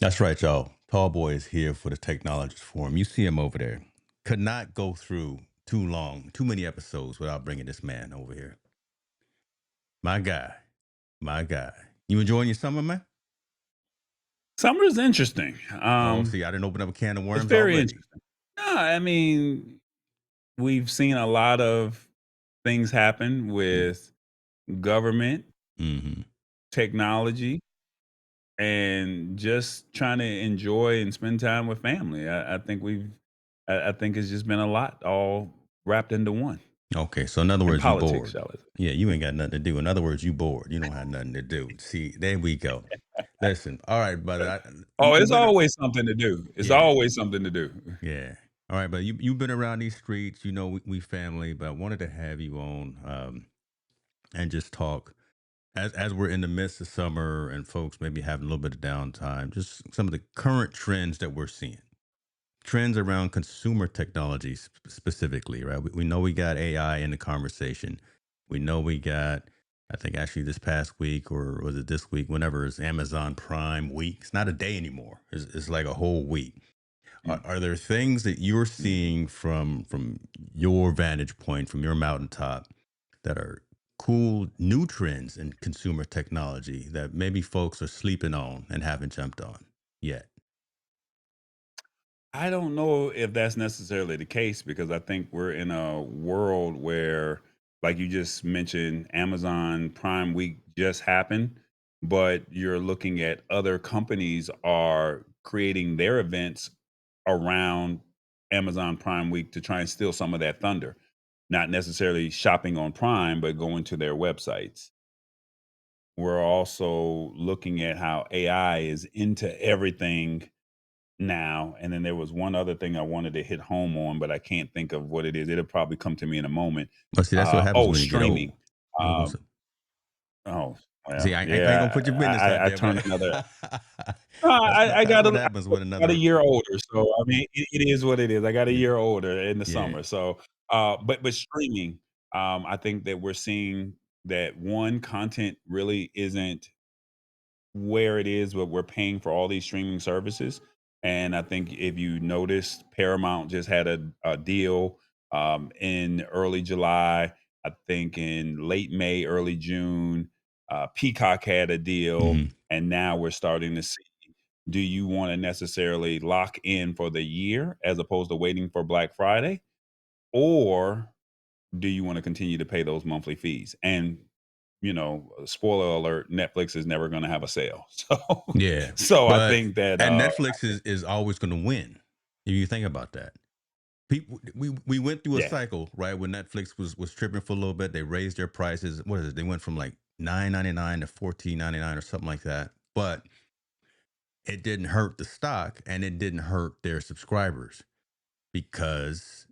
That's right, y'all. Tall Boy is here for the Technologist Forum. You see him over there. Could not go through too many episodes without bringing this man over here. My guy, my guy. You enjoying your summer, man? Summer is interesting. Oh, see, I didn't open up a can of It's worms very already. interesting. No, I mean, we've seen a lot of things happen with government, Mm-hmm. technology, and just trying to enjoy and spend time with family. I think it's just been a lot all wrapped into one. Okay, so in other And words, you politics, bored. shall I say. Yeah, you ain't got nothing to do. In other words, you bored. You don't have nothing to do. See, there we go. Listen, all right, brother. Oh, You've it's been, always something to do. It's yeah. always something to do. Yeah. All right, but you've been around these streets. You know we family, but I wanted to have you on and just talk as we're in the midst of summer and folks maybe having a little bit of downtime. Just some of the current trends that we're seeing. Trends around consumer technology specifically, right? We know we got AI in the conversation. We know we got. I think actually this past week or was it this week? Whenever it's Amazon Prime week, it's not a day anymore. It's like a whole week. Mm, Are there things that you're mhm. seeing from your vantage point, from your mountaintop, that are cool new trends in consumer technology that maybe folks are sleeping on and haven't jumped on yet? I don't know if that's necessarily the case because I think we're in a world where, like you just mentioned, Amazon Prime Week just happened, but you're looking at other companies are creating their events around Amazon Prime Week to try and steal some of that thunder. Not necessarily shopping on Prime, but going to their websites. We're also looking at how AI is into everything now. And then there was one other thing I wanted to hit home on, but I can't think of what it is. It'll probably come to me in a moment. But see, that's what happens when you get old. Streaming. Oh, go Um, so. oh, See, well, I ain't gonna yeah, put your business out I there, turned but another. that's I got what happens with got a another. year older, so I mean, it is what it is. I got a Yeah, year older in the yeah, summer, so but streaming, I think that we're seeing that one content really isn't where it is, but we're paying for all these streaming services. And I think if you noticed, Paramount just had a deal in early July. I think in late May, early June, Peacock had a deal, hmm and now we're starting to see. Do you want to necessarily lock in for the year as opposed to waiting for Black Friday, or do you want to continue to pay those monthly fees? And spoiler alert, Netflix is never going to have a sale. So, yeah. so I But think that, and Netflix is always going to win. If you think about that, people we went through a yeah, cycle right when Netflix was tripping for a little bit. They raised their prices. What is it? They went from like 9.99 to 14.99 or something like that. But it didn't hurt the stock and it didn't hurt their subscribers because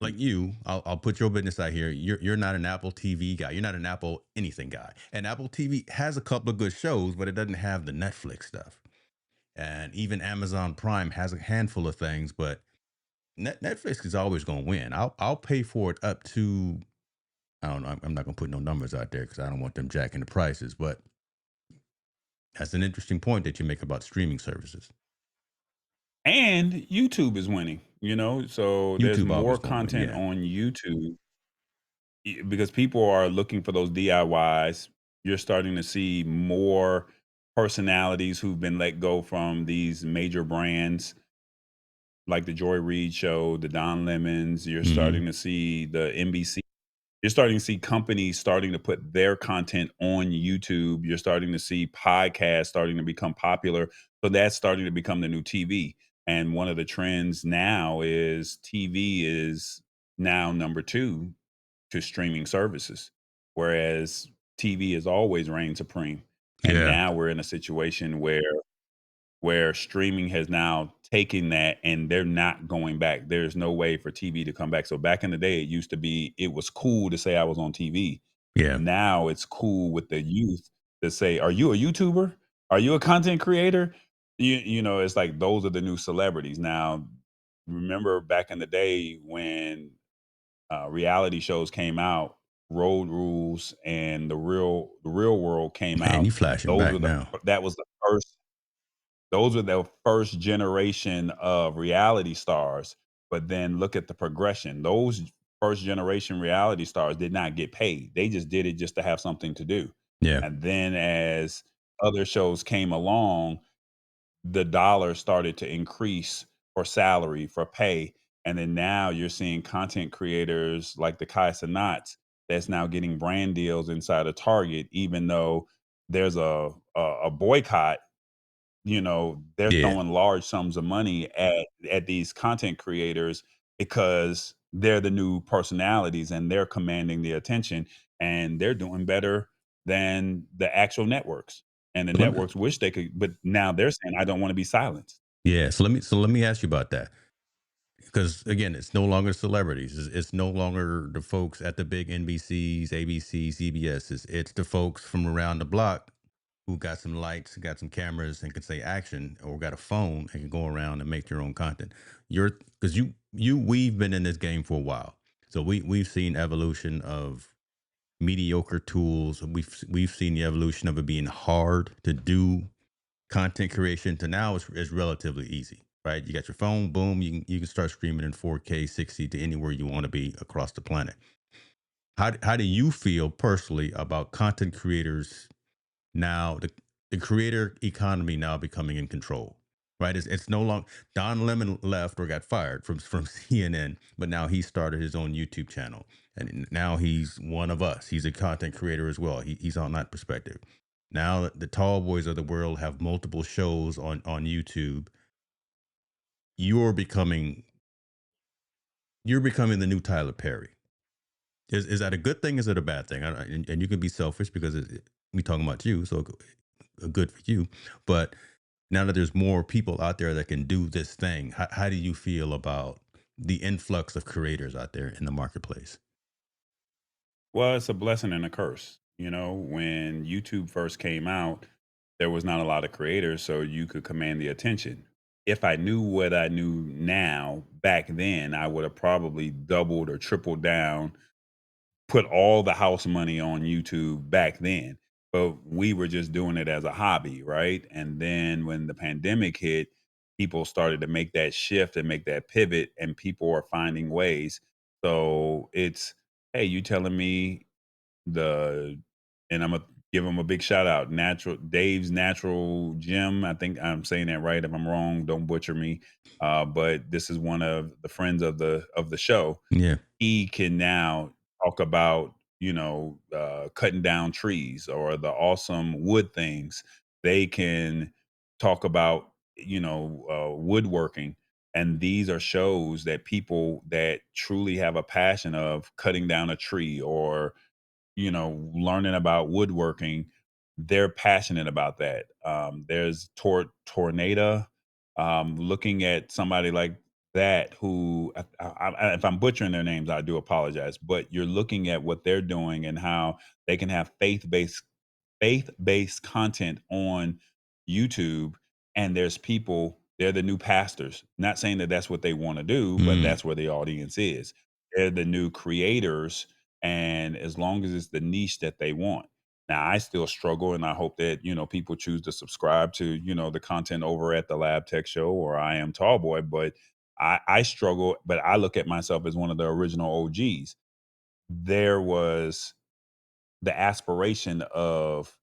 like you, I'll put your business out here. You're not an Apple TV guy. You're not an Apple anything guy. And Apple TV has a couple of good shows, but it doesn't have the Netflix stuff. And even Amazon Prime has a handful of things, but Netflix is always going to win. I'll pay for it up to I don't know. I'm not going to put no numbers out there because I don't want them jacking the prices. But that's an interesting point that you make about streaming services. and YouTube is winning. So there's YouTube more always going to win. content Yeah. on YouTube because people are looking for those DIYs. You're starting to see more personalities who've been let go from these major brands like the Joy Reid show, the Don Lemons. You're hmm starting to see the NBC. You're starting to see companies starting to put their content on YouTube. You're starting to see podcasts starting to become popular. So that's starting to become the new TV. And one of the trends now is TV is now number two to streaming services, whereas TV has always reigned supreme. And Yeah. now we're in a situation where streaming has now taken that and they're not going back. There's no way for TV to come back. So back in the day, it used to be it was cool to say I was on TV. Yeah. Now it's cool with the youth to say, "Are you a YouTuber? Are you a content creator?" It's like those are the new celebrities now. Remember back in the day when reality shows came out, Road Rules and the Real World came Man, you out. flashing Those back were now. that was the first Those were the first generation of reality stars, but then look at the progression. Those first generation reality stars did not get paid. They just did it just to have something to do. Yeah. And then as other shows came along, the dollar started to increase for salary, for pay. And then now you're seeing content creators like the Kai Cenats that's now getting brand deals inside of Target, even though there's a boycott. They're Yeah. throwing large sums of money at these content creators because they're the new personalities and they're commanding the attention and they're doing better than the actual networks. And the So let me, networks wish they could, but now they're saying, I don't want to be silenced. yeah. So let me ask you about that. Because again, it's no longer celebrities. It's no longer the folks at the big NBCs, ABCs, CBSs. It's the folks from around the block who got some lights, got some cameras, and can say action, or got a phone and can go around and make your own content. Because we've been in this game for a while, so we've seen evolution of mediocre tools. We've seen the evolution of it being hard to do content creation to now is relatively easy, right? You got your phone, boom, you can start streaming in 4K 60 to anywhere you want to be across the planet. How do you feel personally about content creators now, the creator economy now becoming in control? Right? It's no longer Don Lemon left or got fired from CNN, but now he started his own YouTube channel. And now he's one of us. He's a content creator as well. He's on that perspective. Now the tall boys of the world have multiple shows on YouTube. You're becoming you're becoming the new Tyler Perry. Is that a good thing? Is it a bad thing? And you can be selfish because we talking about you, so good for you. But now that there's more people out there that can do this thing, how do you feel about the influx of creators out there in the marketplace? Well, it's a blessing and a curse. When YouTube first came out, there was not a lot of creators, so you could command the attention. If I knew what I knew now back then, I would have probably doubled or tripled down, put all the house money on YouTube back then. But we were just doing it as a hobby, right? And then when the pandemic hit, people started to make that shift and make that pivot, and people are finding ways. So it's, hey, you telling me the and I'm gonna give him a big shout out. Dave's Natural Gym. I think I'm saying that right. If I'm wrong, don't butcher me. But this is one of the friends of the show. Yeah. He can now talk about cutting down trees or the awesome wood things. They can talk about woodworking, and these are shows that people that truly have a passion of cutting down a tree or learning about woodworking, they're passionate about that. There's Tornado, looking at somebody like that who, if I'm butchering their names, I do apologize. But you're looking at what they're doing and how they can have faith-based content on YouTube, and there's people, they're the new pastors. Not saying that that's what they want to do, but Mm, that's where the audience is. They're the new creators, and as long as it's the niche that they want. Now, I still struggle, and I hope that people choose to subscribe to the content over at the Lab Tech Show or I Am Tallboy, but I struggle. But I look at myself as one of the original OGs. There was the aspiration of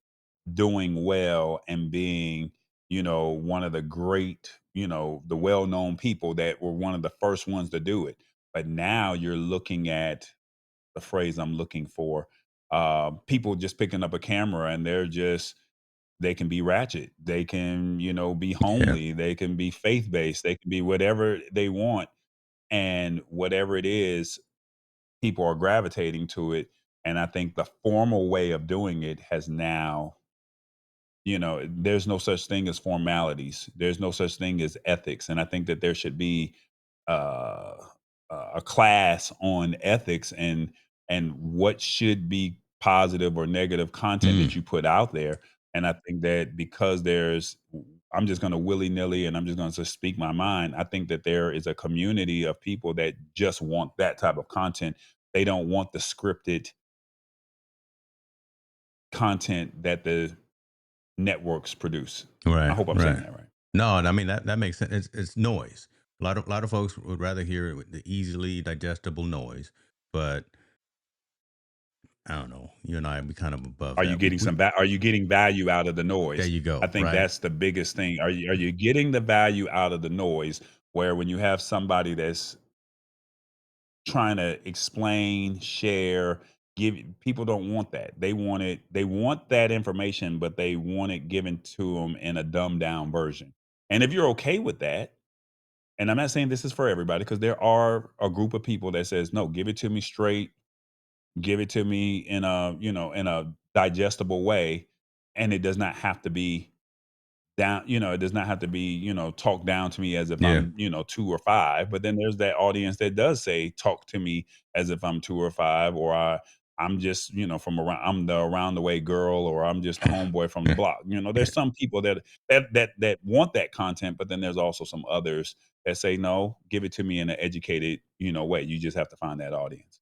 doing well and being, one of the great, the well-known people that were one of the first ones to do it. But now you're looking at the phrase I'm looking for. People just picking up a camera and they can be ratchet. They can, be yeah. homely. They can be faith-based. They can be whatever they want. And whatever it is, people are gravitating to it. And I think the formal way of doing it has now, there's no such thing as formalities. There's no such thing as ethics. And I think that there should be uh, a class on ethics and what should be positive or negative content Mm, that you put out there. And I think that because I'm just going to willy nilly and I'm just going to speak my mind. I think that there is a community of people that just want that type of content. They don't want the scripted content that the networks produce. I right. hope I'm saying Right. that right. No, and I mean that makes sense. It's noise. A lot of folks would rather hear the easily digestible noise, but I don't know. You and I, we kind of above Are you that. getting are you getting value out of the There noise? you I go. think Right. that's the biggest thing. Are you getting the value out of the noise where when you have somebody that's trying to explain, share, give people don't want that. They want that information, but they want it given to them in a dumbed down version. And if you're okay with that, and I'm not saying this is for everybody because there are a group of people that says, "No, give it to me straight, give it to me in a, in a digestible way, and it does not have to be down, it does not have to be, talked down to me as if Yeah. I'm, 2 or 5." But then there's that audience that does say, "Talk to me as if I'm 2 or 5," or I'm just, from around, I'm the around the way girl, or I'm just a homeboy from the block. There's some people that want that content, but then there's also some others that say, "No, give it to me in an educated, way." You just have to find that audience.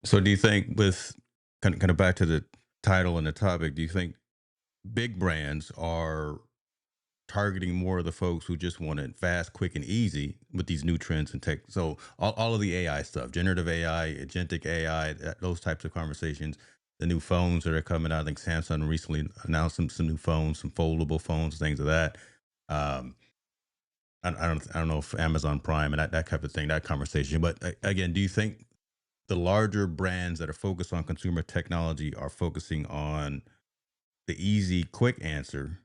So do you think with kind of back to the title and the topic, do you think big brands are targeting more of the folks who just want it fast, quick, and easy with these new trends and tech? So all of the AI stuff, generative AI, agentic AI, those types of conversations, the new phones that are coming out. I think Samsung recently announced some new phones, some foldable phones, things of that. Um, I don't know if Amazon Prime and that type of thing, that conversation. But again, do you think the larger brands that are focused on consumer technology are focusing on the easy, quick answer?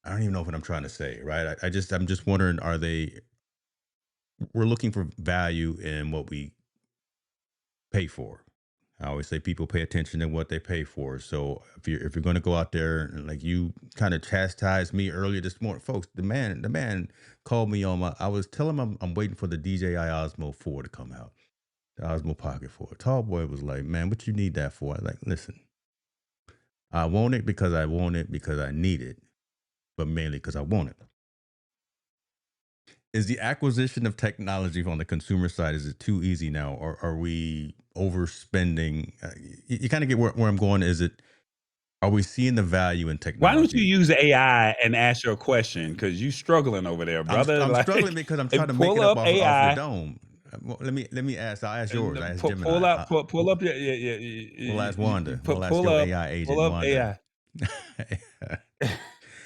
I don't even know what I'm trying to say, right? I'm just wondering, are they? We're looking for value in what we pay for. I always say people pay attention to what they pay for. So if you're going to go out there and like you kind of chastised me earlier this morning, folks, the man called me on my. I was telling him I'm waiting for the DJI Osmo 4 to come out, the Osmo Pocket 4. Tall boy was like, "Man, what you need that for?" I was like, "Listen, I want it because I need it, but mainly because I want it." Is the acquisition of technology on the consumer side, is it too easy now, or are we overspending? You kind of get where I'm going. Are we seeing the value in Why don't you technology? use AI and ask your question? Because you struggling over there, brother. I'm struggling Like, because I'm trying to make pull it up up off the AI dome. Well, let me ask. I'll ask and yours. I asked pull Gemini. up, pull up your, We'll ask Wanda. We'll ask pull your up, AI pull agent, up Wanda. AI.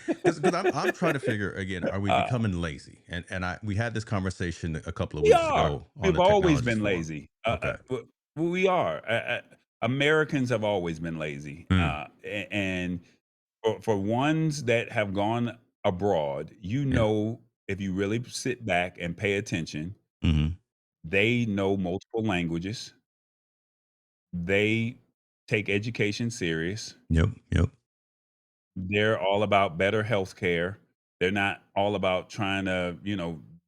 Because I'm trying to figure again, are we uh, becoming lazy? And we had this conversation a couple of we weeks are. ago on We've the always technologist been forum. lazy. Okay. We are. Americans have always been lazy. Mm, And for ones that have gone abroad, yeah. if you really sit back and pay attention, Hmm. they know multiple languages. They take education serious. Yep. Yep. They're all about better healthcare. They're not all about trying to,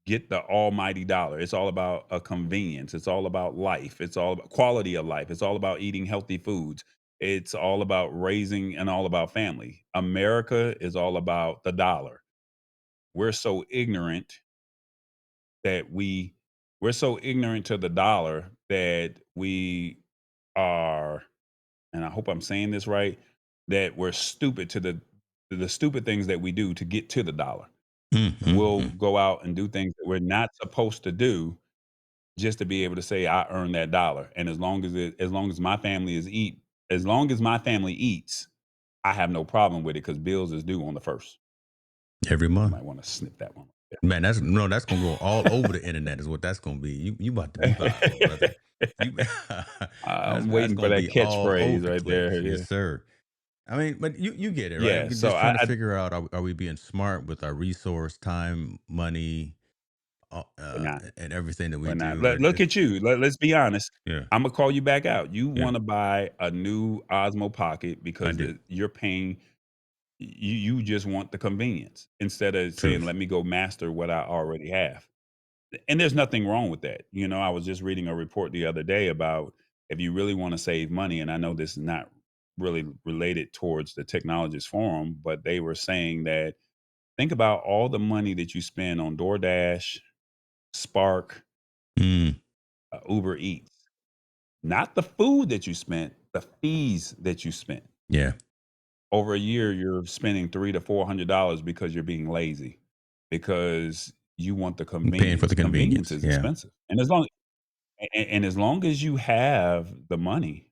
get the almighty dollar. It's all about a convenience. It's all about life. It's all about quality of life. It's all about eating healthy foods. It's all about raising and all about family. America is all about the dollar. We're so ignorant that we're so ignorant to the dollar that we are, and I hope I'm saying this right, that we're stupid to the stupid things that we do to get to the dollar. Mm, mm, We'll mm. go out and do things that we're not supposed to do just to be able to say I earned that dollar. And as long as my family as long as my family eats, I have no problem with it because bills is due on the first. Every You month. might want to snip that one. Man, that's gonna go all over the internet is what that's gonna be. You about to be viral, brother. You that's Waiting for gonna that be all over catchphrase the right there. place. Yeah. Yes, sir. I mean, but you get it, right? Yeah. I'm So just trying to I figure out, are we being smart with our resource, time, money, we're not. and everything that we We're not. do? Look at you. Let's be honest. Yeah, I'm gonna call you back out. You yeah, want to buy a new Osmo Pocket I because do. you're paying. You just want the convenience instead of saying, Truth. "Let me go master what I already have." And there's nothing wrong with that. I was just reading a report the other day about if you really want to save money, and I know this is not really related towards the technologist forum, but they were saying that think about all the money that you spend on DoorDash, Spark, Mm, Uber Eats. Not the food that you spent, the fees that you spent. yeah. Over a year, you're spending $300 to $400 because you're being lazy. because you want the I'm paying for convenience. the Convenience convenience. is Yeah. expensive, and as long as you have the money,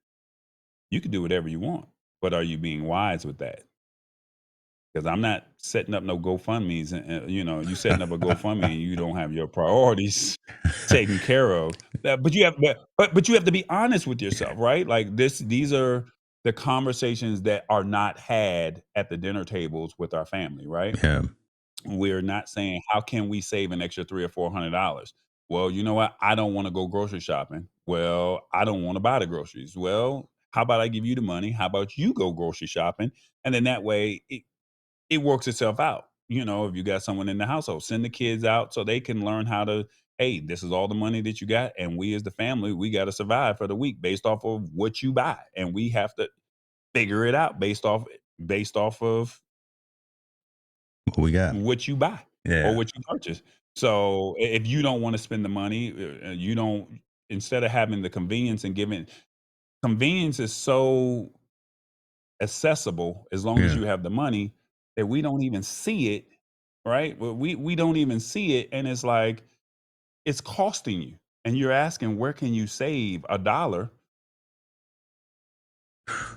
you can do whatever you want. But are you being wise with that? Because I'm not setting up no GoFundMe's, and you setting up a GoFundMe and you don't have your priorities taken care of. But you have, but you have to be honest with yourself, right? Like these are the conversations that are not had at the dinner tables with our family, right? Yeah. We're not saying how can we save an extra $300 or $400. Well, you know what? I don't want to go grocery shopping. Well, I don't want to buy the groceries. Well, how about I give you the money? How about you go grocery shopping? And then that way it works itself out. If you got someone in the household, send the kids out so they can learn how to, hey, this is all the money that you got. And we as the family, we got to survive for the week based off of what you buy. And we have to figure it out based off of What we got? what you buy or Yeah. what you purchase. So if you don't want to spend the money, you don't, instead of having the convenience and giving, convenience is so accessible as long as Yeah. you have the money that we don't even see it, right? Well, we don't even see it, and it's like it's costing you, and you're asking where can you save $1?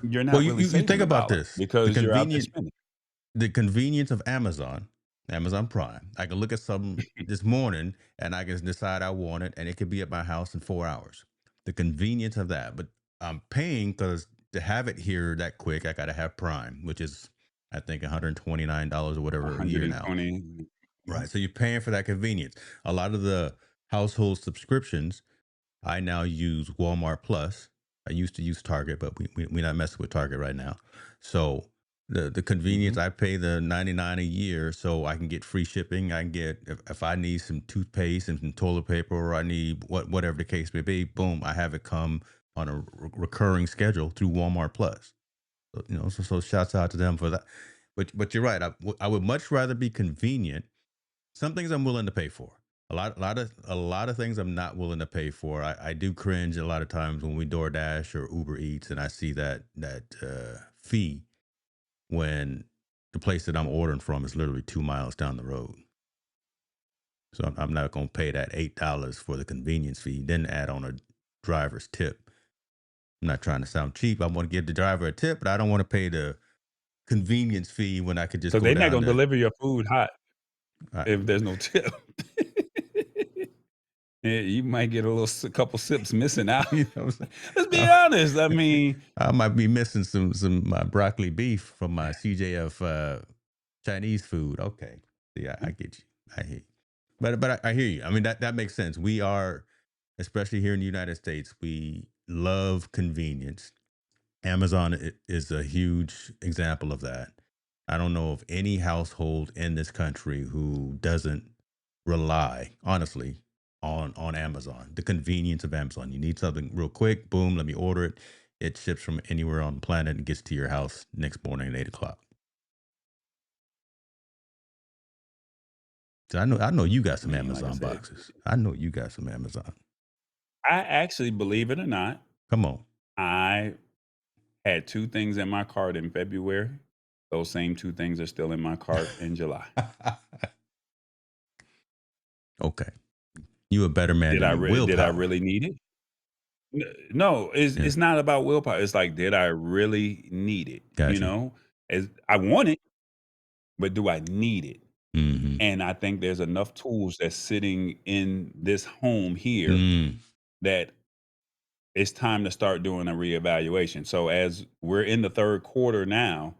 You're Well, not really you think saving a about dollar this. because you're out there spending. The convenience of Amazon Prime. I can look at something this morning and I can decide I want it, and it could be at my house in 4 hours. The convenience of that, but I'm paying because to have it here that quick, I got to have Prime, which is I think $129 or whatever a year now. 120. Right. So you're paying for that convenience. A lot of the household subscriptions I now use Walmart Plus. I used to use Target, but we not messing with Target right now. So the convenience, Mhm. I pay the 99 a year so I can get free shipping. I can get if I need some toothpaste and some toilet paper, or I need whatever the case may be, boom, I have it come on a recurring schedule through Walmart Plus. So shouts out to them for that. But you're right. I would much rather be convenient. Some things I'm willing to pay for. A lot of things I'm not willing to pay for. I do cringe a lot of times when we DoorDash or Uber Eats and I see that fee when the place that I'm ordering from is literally 2 miles down the road. So I'm not going to pay that $8 for the convenience fee, then add on a driver's tip. I'm not trying to sound cheap. I want to give the driver a tip, but I don't want to pay the convenience fee when I could just So go they're not down gonna to. deliver your food hot I, if there's no tip. Yeah, you might get a couple sips missing out. you know what I'm Let's be saying? honest. I mean, I might be missing some my broccoli beef from my CJF Chinese food. Okay, yeah, I get you. I hear you. But I hear you. I mean that makes sense. We are, especially here in the United States, we love convenience. Amazon is a huge example of that. I don't know of any household in this country who doesn't rely, honestly, on Amazon. The convenience of Amazon. You need something real quick, boom, let me order it. It ships from anywhere on the planet and gets to your house next morning at 8 o'clock. So I know you got I some mean, like I Amazon said, boxes. I know you got some Amazon. I actually, believe it or not, Come on. I had 2 things in my cart in February. Those same 2 things are still in my cart in July. Okay. You a better man than me. Did I Willpower. really need it? No, it's Yeah. it's not about willpower. It's like, did I really need it? Got you. As I want it, but do I need it? Mm-hmm. And I think there's enough tools that's sitting in this home here Mm. that it's time to start doing a reevaluation. So as we're in the third quarter now,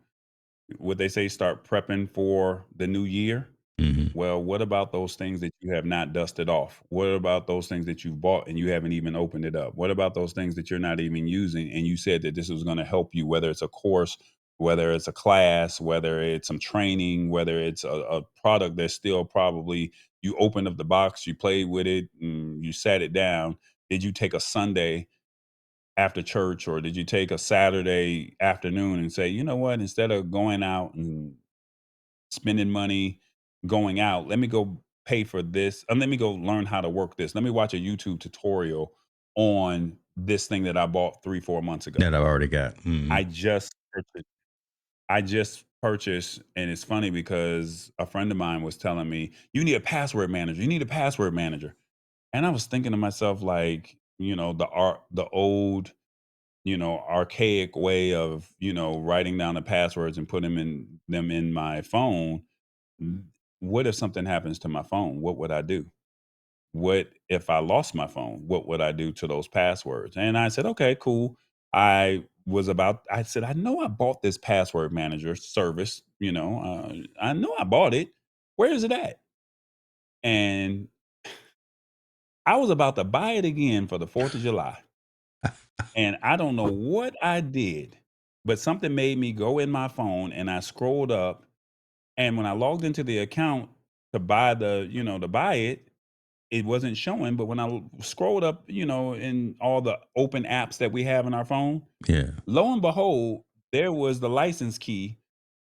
what they say, start prepping for the new year. Mm-hmm. Well, what about those things that you have not dusted off? What about those things that you've bought and you haven't even opened it up? What about those things that you're not even using and you said that this was going to help you, whether it's a course, whether it's a class, whether it's some training, whether it's a product that's still probably, you opened up the box, you played with it, you sat it down. Did you take a Sunday after church, or did you take a Saturday afternoon and say, you know what, instead of going out and spending money going out, let me go pay for this, and let me go learn how to work this. Let me watch a YouTube tutorial on this thing that I bought 3, 4 months ago. That I've already got. Mm-hmm. I just purchased purchase, and it's funny because a friend of mine was telling me, "You need a password manager. You need a password manager." And I was thinking to myself, like, the old, archaic way of, writing down the passwords and putting them in my phone. N- What if something happens to my phone? What would I do? What if I lost my phone? What would I do to those passwords? And I said, okay, cool. I said, I know I bought this password manager service, I know I bought it. Where is it at? And I was about to buy it again for the 4th of July. And I don't know what I did, but something made me go in my phone and I scrolled up. And when I logged into the account to buy it, it wasn't showing. But when I scrolled up, in all the open apps that we have in our phone, Yeah. lo and behold, there was the license key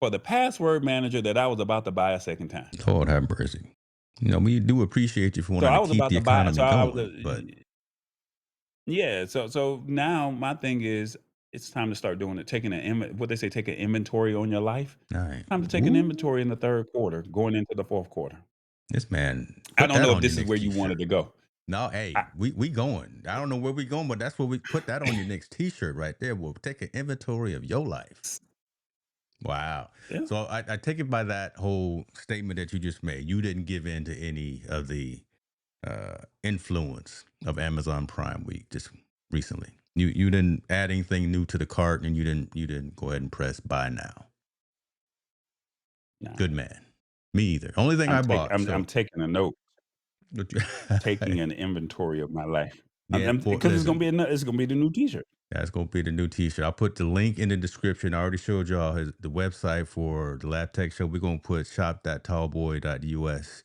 for the password manager that I was about to buy a second time. Lord have mercy. We do appreciate you for So wanting I to was keep about the to buy. So economy I was, going, but yeah. So now my thing is, it's time to start doing it. What they say, take an inventory on your life. all right. Time to take an Ooh, inventory in the third quarter, going into the fourth quarter. this man, I put don't that know if on your this is next where you wanted T-shirt. to go. No, I, hey, we going. I don't know where we going, but that's where we put that on your next T-shirt right there. We'll take an inventory of your life. Wow. yeah, So I take it by that whole statement that you just made. You didn't give in to any of the influence of Amazon Prime Week just recently. You didn't add anything new to the cart, and you didn't go ahead and press buy now. nah. Good man. Me either. Only thing I bought. I'm So taking a note, taking an inventory of my life. yeah, Because listen. it's gonna be the new T-shirt. That's gonna be the new T-shirt. I'll put the link in the description. I already showed y'all the website for the Lab Tech Show. We're gonna put shop.tallboy.us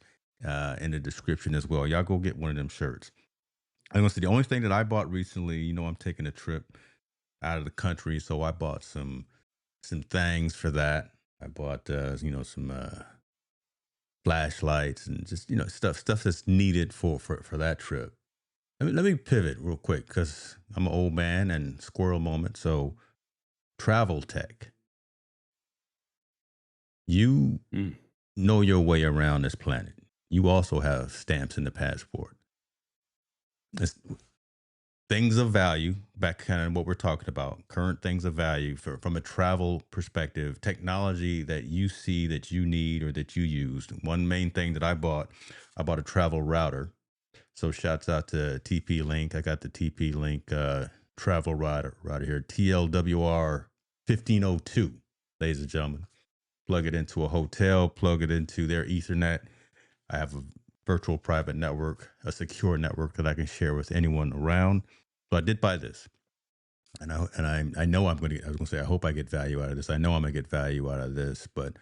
in the description as well. Y'all go get one of them shirts. I'm gonna say the only thing that I bought recently. I'm taking a trip out of the country, so I bought some things for that. I bought some flashlights and just stuff that's needed for that trip. Let me pivot real quick because I'm an old man and squirrel moment. So travel tech. You Mm. know your way around this planet. You also have stamps in the passport. It's things of value, back kind of what we're talking about, current things of value from a travel perspective, technology that you see that you need or that you used. One main thing that I bought a travel router. So shouts out to TP Link. I got the TP Link travel router right here, TLWR 1502, ladies and gentlemen. Plug it into a hotel, plug it into their Ethernet. I have a virtual private network, a secure network that I can share with anyone around. So I did buy this. And I know I was gonna say I hope I get value out of this. I know I'm gonna get value out of this, but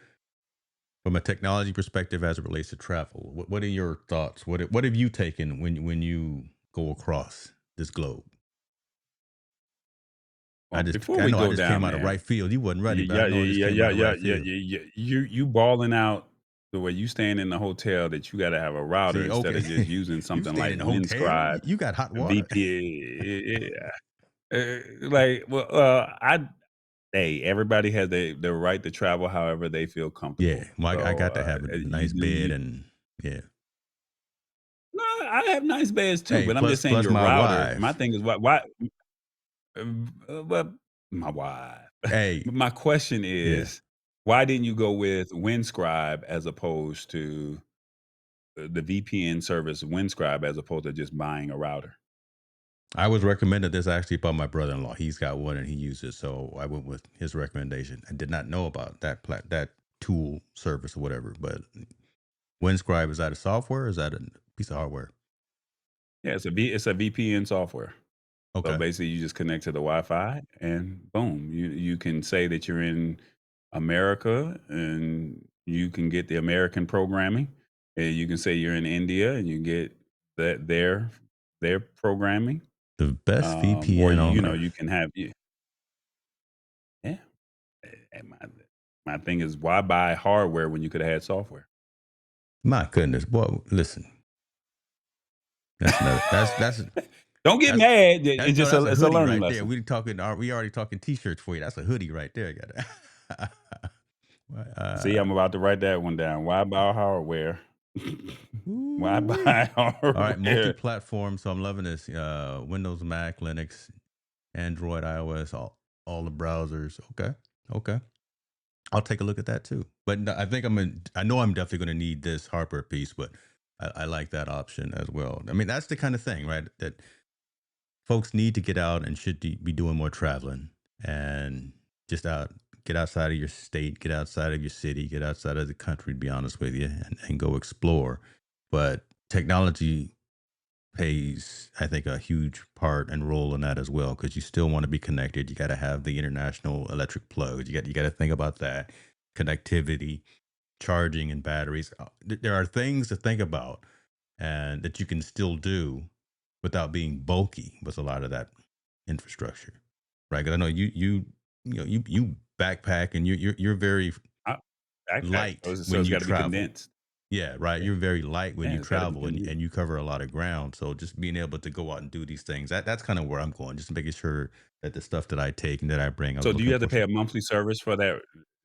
from a technology perspective as it relates to travel, what are your thoughts? What have you taken when you go across this globe? Well, before I we know I go just came down out of there, right field. You wasn't ready, but I yeah, know I just yeah, came yeah, out of yeah, right yeah, field. yeah, yeah. You balling out the way you staying in the hotel that you got to have a router See, instead okay, of just using you something stayed like in a hotel. Windscribe, You got hot water. VPN. Like, well, hey, everybody has the right to travel however they feel Yeah, comfortable. well, I So got to have a you nice do bed you. and yeah. No, I have nice beds too, Hey, but I'm plus just saying plus your my router. My wife. thing is why well, my wife. Hey, My question yeah. is, why didn't you go with Windscribe as opposed to the VPN service Windscribe as opposed to just buying a router? I was recommended this actually by my brother-in-law. He's got one and he uses, so I went with his recommendation. I did not know about that tool service or whatever. But Windscribe, is that a software? Or is that a piece of hardware? Yeah, it's a VPN software. So Okay. basically, you just connect to the Wi-Fi, and boom, you can say that you're in America, and you can get the American programming, and you can say you're in India, and you get that their programming. The best Or VPN on earth. you can have yeah. And my thing is, why buy hardware when you could have had software? My goodness, boy, listen. That's another. Don't get That's mad. that's It's no, just that's a it's a hoodie learning right there. lesson. We already talking t-shirts for you. That's a hoodie right there. Got it. See, I'm about to write that one down. Why buy hardware? Why Ooh-wee. buy All right, hardware? multi-platform. So I'm loving this. Windows, Mac, Linux, Android, iOS, all the browsers. Okay, okay. I'll take a look at that too. But I think I know I'm definitely going to need this hardware piece, but I like that option as well. I mean, that's the kind of thing, right? That folks need to get out and should be doing more traveling and just get outside of your state, get outside of your city, get outside of the country, to be honest with you, and go explore. But technology plays, I think, a huge part and role in that as well, because you still want to be connected. You got to have the international electric plugs. You got to think about that connectivity, charging, and batteries. There are things to think about, and that you can still do without being bulky with a lot of that infrastructure, right? Because I know you backpack and you're very Uh, Backpack. light So when it's you got to be travel. condensed. Yeah, right. Yeah, You're very light when yeah, you it's got to be travel condensed. and you cover a lot of ground. So just being able to go out and do these things, that's kind of where I'm going. Just making sure that the stuff that I take and that I bring, I was So do you looking have to for pay some. a monthly service for that?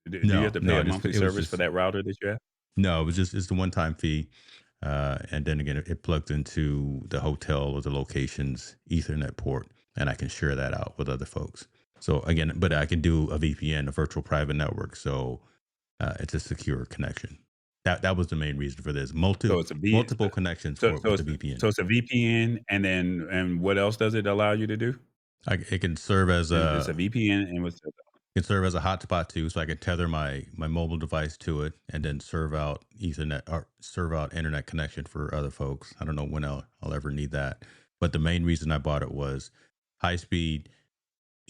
Do you have No, to pay no, a monthly it was service for just that router that you have? no, it was just it's the one time fee. And then again, it plugged into the hotel or the location's Ethernet port, and I can share that out with other folks. So again, but I can do a VPN, a virtual private network. So it's a secure connection. That was the main reason for this. So it's a V. Multiple connections So for so with the it's VPN. so it's a VPN, and then what else does it allow you to do? It can serve as It's a a VPN, and what's the can serve as a hotspot too, so I can tether my mobile device to it, and then serve out Ethernet or serve out internet connection for other folks. I don't know when I'll ever need that, but the main reason I bought it was high speed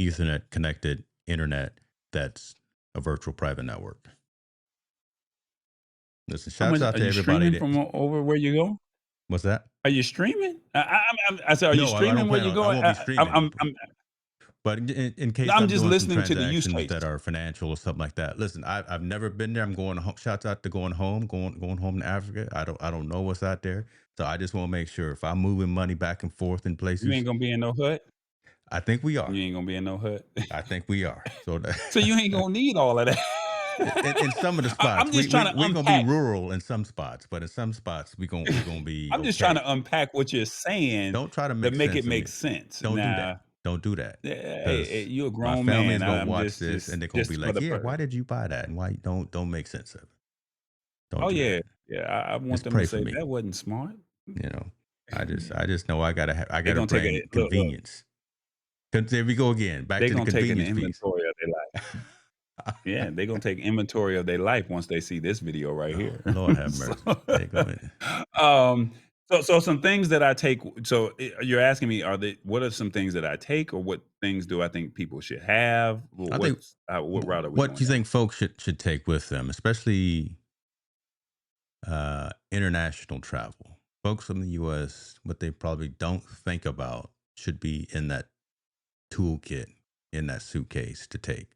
Ethernet connected internet that's a virtual private network. Listen, how shouts much out are to you everybody streaming that. from over where you go? What's that? Are you streaming? I said, are you No, I don't streaming where plan you on. I go? won't be streaming. But in case I'm I'm just doing some listening to the use transactions case. that are financial or something like that, listen, I've never been there. I'm going home. Shouts out to going home to Africa. I don't know what's out there, so I just want to make sure if I'm moving money back and forth in You places, ain't gonna be in no hut. I think we You are. ain't gonna be in no hut. I think we are. So that So you ain't gonna need all of that. in some of the I'm spots, just trying to we gonna be unpack. rural in some spots, but in some spots we gonna be I'm just trying okay. to unpack what you're saying Don't try to to make make it sense of make me. sense. Don't do that. Now, Don't do that. hey, Because you're a my grown family man. is gonna I'm watch just this just and they're gonna be just for like, the "Yeah, why per. did you buy that? And why don't make sense of it? Don't Oh do yeah, that. yeah. I want Just them to pray for say me." that wasn't smart. You know, I just know I They're gotta gonna take a bring look. convenience. 'Cause there we go again, back They're to the gonna take an convenience piece. inventory of their life. Yeah, they're gonna take inventory of their life once they see this video right Oh, here. Lord have So, mercy. They go in. um, so some things that I take. So you're asking me, what are some things that I take, or what things do I think people should have? I think What route are we what going you down? think folks should take with them, especially international travel. Folks from the US, what they probably don't think about should be in that toolkit, in that suitcase to take.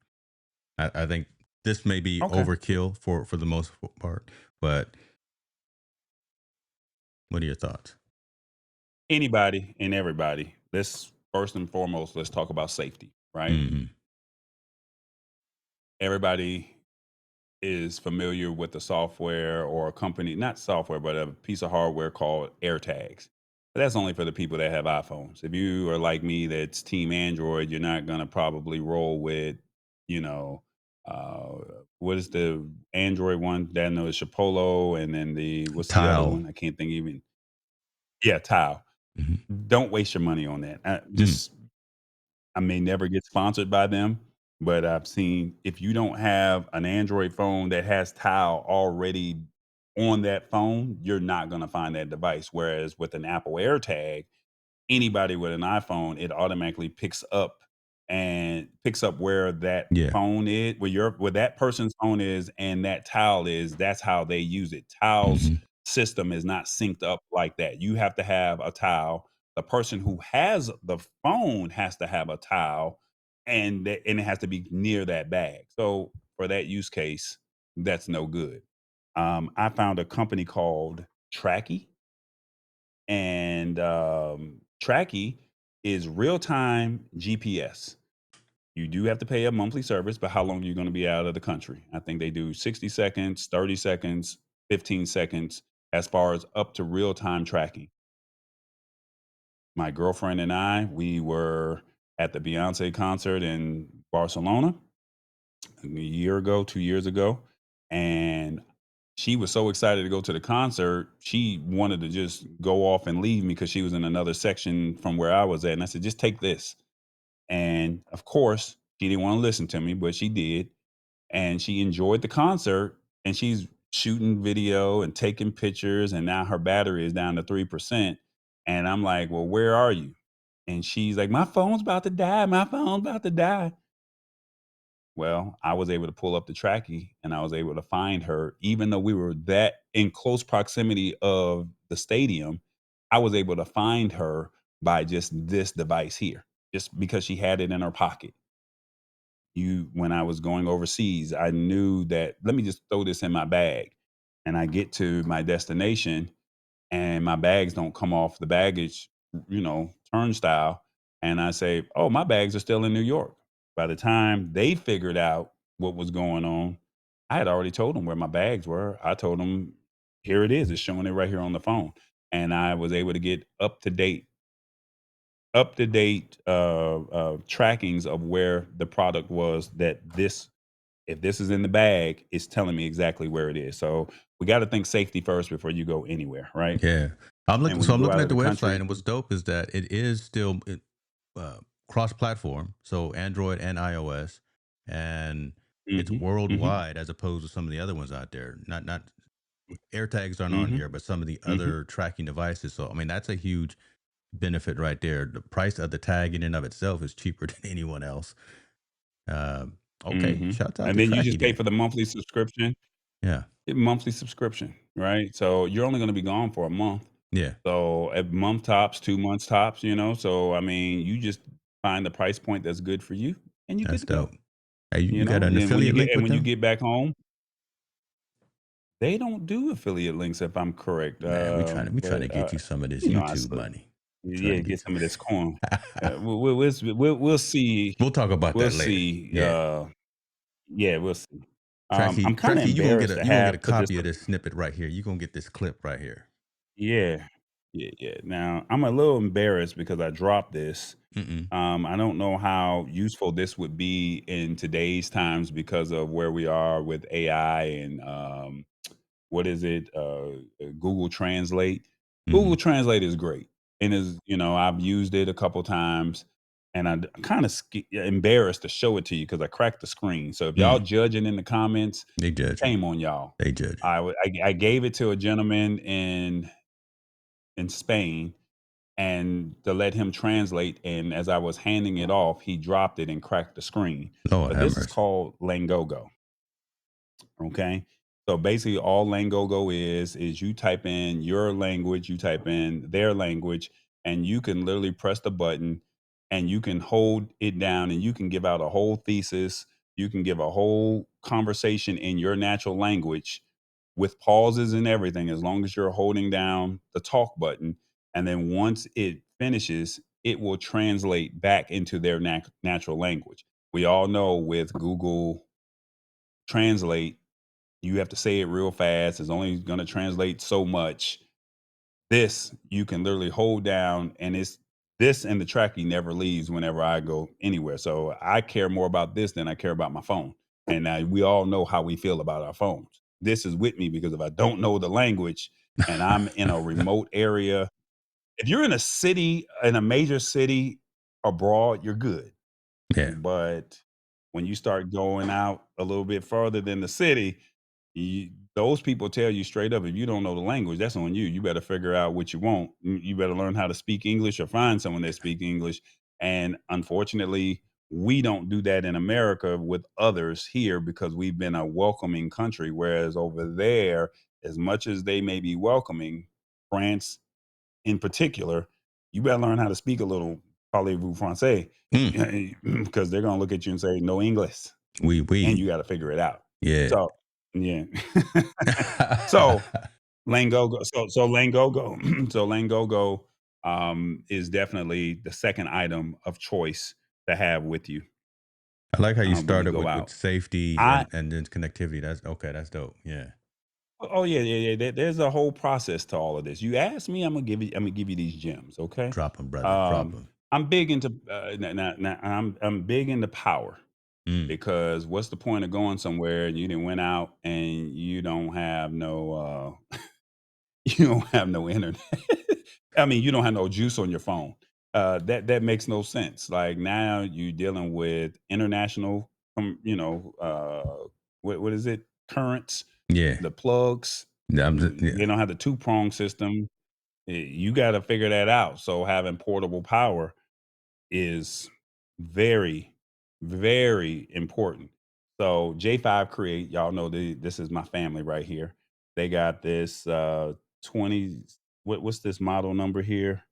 I think this may be Okay, overkill for the most part, but what are your thoughts? anybody and everybody. Let's first and foremost let's talk about safety. Right, Hmm. everybody is familiar with the software or a company, not software, but a piece of hardware called AirTags. But that's only for the people that have iPhones. If you are like me, that's Team Android, you're not going to probably roll with, you know, uh, what is the Android one? That knows Chipolo, and then what's the other Tile. one? I can't think even. Yeah, Tile. Hmm. Don't waste your money on that. Mm. I may never get sponsored by them, but I've seen if you don't have an Android phone that has Tile already on that phone, you're not going to find that device. Whereas with an Apple AirTag, anybody with an iPhone, it automatically picks up where that Yeah. phone is, where that person's phone is, and that tile is. That's how they use it. Tile's Hmm. system is not synced up like that. You have to have a tile. The person who has the phone has to have a tile, and it has to be near that bag. So for that use case, that's no good. I found a company called Trackie, and Trackie is real time GPS. You do have to pay a monthly service, but how long are you going to be out of the country? I think they do 60 seconds, 30 seconds, 15 seconds as far as up to real time tracking. My girlfriend and I, we were at the Beyonce concert in Barcelona a year ago, 2 years ago. And she was so excited to go to the concert. She wanted to just go off and leave me because she was in another section from where I was at. And I said, just take this. And of course, she didn't want to listen to me, but she did. And she enjoyed the concert and she's shooting video and taking pictures. And now her battery is down to 3%. And I'm like, well, where are you? And she's like, my phone's about to die. My phone's about to die. Well, I was able to pull up the Trackie and I was able to find her, even though we were that in close proximity of the stadium. I was able to find her by just this device here, just because she had it in her pocket. When I was going overseas, I knew that let me just throw this in my bag. And I get to my destination and my bags don't come off the baggage, turnstile. And I say, oh, my bags are still in New York. By the time they figured out what was going on, I had already told them where my bags were. I told them, here it is. It's showing it right here on the phone. And I was able to get trackings of where the product was that if this is in the bag, it's telling me exactly where it is. So we got to think safety first before you go anywhere, right? Yeah. And when So you I'm go looking out at of the the website, country. and what's dope is that it is still cross-platform, so Android and iOS, and it's Mhm, mhm, worldwide as opposed to some of the other ones out there. Not AirTags aren't on mhm, here, but some of the mhm, other tracking devices. So I mean, that's a huge benefit right there. The price of the tag in and of itself is cheaper than anyone else. Okay, mhm. shout out And to then you Trackie just pay then. for the monthly subscription. Yeah, Monthly subscription, right? So you're only gonna be gone for a month. yeah, So a month tops, 2 months tops, So I mean, you just find the price point that's good for you and you're good that's to go, dope. Hey, you got an And when you affiliate get link and with when you them? get back home, they don't do affiliate links if I'm correct. Man, we trying to But get you some of this I YouTube still money. Trying yeah, to get get some. some of this corn. We'll see. We'll talk about We'll that later. see. Yeah. Yeah, we'll see. I'm kind of Trackie, embarrassed to you gonna get a have put this. copy of this snippet right here. You gonna get this clip right here. Yeah, yeah. Now I'm a little embarrassed because I dropped this. Mm-mm. I don't know how useful this would be in today's times because of where we are with AI and what is it? Google Translate. Google Mm-hmm. Translate is great, and I've used it a couple times, and I'm kind of embarrassed to show it to you because I cracked the screen. So if y'all Mm. judging in the comments, They judging. shame on y'all. They judging. I gave it to a gentleman in Spain and to let him translate. And as I was handing it off, he dropped it and cracked the screen. Lord But have this is mercy. called Langogo. Okay. So basically, all Langogo is you type in your language, you type in their language, and you can literally press the button and you can hold it down and you can give out a whole thesis. You can give a whole conversation in your natural language with pauses and everything, as long as you're holding down the talk button. And then once it finishes, it will translate back into their natural language. We all know with Google Translate, you have to say it real fast. It's only going to translate so much. This you can literally hold down, and it's this and the tracking never leaves whenever I go anywhere. So I care more about this than I care about my phone. And now we all know how we feel about our phones. This is with me because if I don't know the language and I'm in a remote area, if you're in a city, in a major city abroad, you're good. Yeah. But when you start going out a little bit further than the city, those people tell you straight up, if you don't know the language, that's on you. You better figure out what you want. You better learn how to speak English or find someone that speaks English. And unfortunately, we don't do that in America with others here because we've been a welcoming country. Whereas over there, as much as they may be welcoming, France in particular, you better learn how to speak a little parlez-vous français Mm. because they're going to look at you and say no English, and you We. got to figure it out. Yeah. So, yeah. So Langogo, so Langogo, so Langogo is definitely the second item of choice to have with you. I like how you when we started go with out. safety I and then connectivity. That's okay. That's dope. Yeah. Oh, yeah, yeah, yeah. There's a whole process to all of this. You ask me, I'm gonna give you these gems, okay? Drop them, brother. Drop them. I'm big into I'm big into power Mm. because what's the point of going somewhere and you didn't went out and you don't have no you don't have no internet. I mean, you don't have no juice on your phone. That makes no sense. Like now you're dealing with international, what is it? Currents, Yeah. the plugs. Yeah, yeah. They don't have the two prong system. You got to figure that out. So having portable power is very, very important. So J5 Create, y'all know this is my family right here. They got this 20, what's this model number here?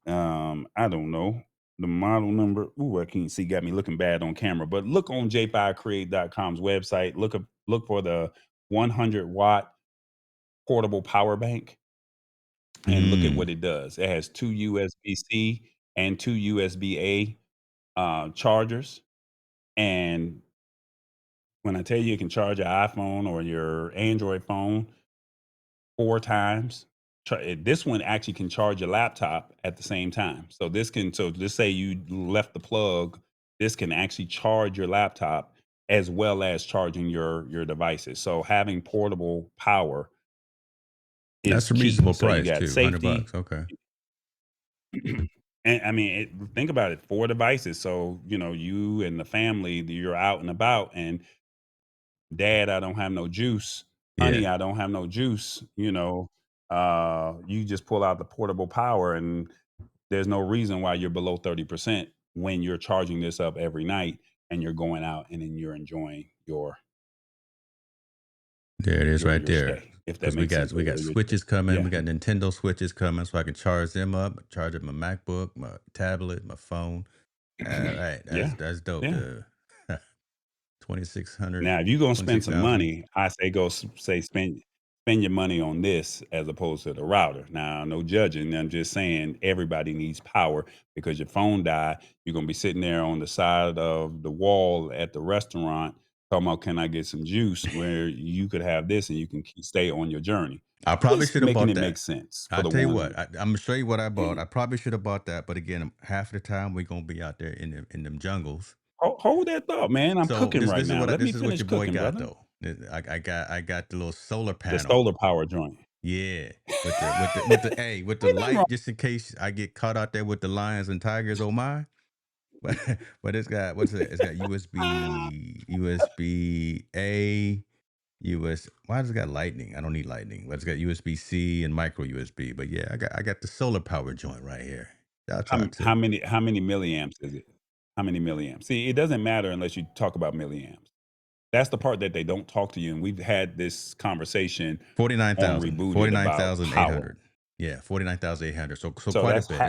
I don't know. The model number, ooh, I can't see, got me looking bad on camera, but look on j5create.com's website. Look for the 100-watt portable power bank and look at Mm. what it does. It has two USB-C and two USB-A chargers. And when I tell you it can charge your iPhone or your Android phone 4 times, this one actually can charge your laptop at the same time. So just say you left the plug, this can actually charge your laptop as well as charging your devices. So having portable power is That's a key. reasonable So you price got too. $100. safety. Okay. And I mean, think about it, 4 devices. So, you and the family, you're out and about, and dad, I don't have no juice. Yeah. Honey, I don't have no juice. You just pull out the portable power, and there's no reason why you're below 30% when you're charging this up every night and you're going out and then you're enjoying There it is right your there. stay, if that Because makes sense. we got Or your trip. switches coming. Yeah. We got Nintendo switches coming, so I can charge them up. Charge up my MacBook, my tablet, my phone. Right. Yeah. That's dope. Yeah. The 2600, Now, if you're gonna spend some 26,000. money, I say spend your money on this as opposed to the router. Now, no judging. I'm just saying everybody needs power because your phone die. You're gonna be sitting there on the side of the wall at the restaurant talking about, can I get some juice? Where you could have this and you can stay on your journey. I probably Just should have making bought it make that. sense for I'll the tell you ones. what. I'm gonna show you what I bought. I probably should have bought that, but again, half of the time we're gonna be out there in them jungles. Hold that thought, man. I'm So cooking right now. Let me this is what finish your boy cooking, got brother. though. I got the little solar The panel. solar power joint. Yeah, with the Ain't nothing wrong. light, just in case I get caught out there with the lions and tigers. Oh my! But it's got what's it? It's got USB A, US. Why does it got lightning? I don't need lightning, but it's got USB C and micro USB. But yeah, I got the solar power joint right here. That's out to How many milliamps is it? How many milliamps? See, it doesn't matter unless you talk about milliamps. That's the part that they don't talk to you, and we've had this conversation on Rebooted about power. 49,800. Yeah, 49,800. So So quite a that's bit.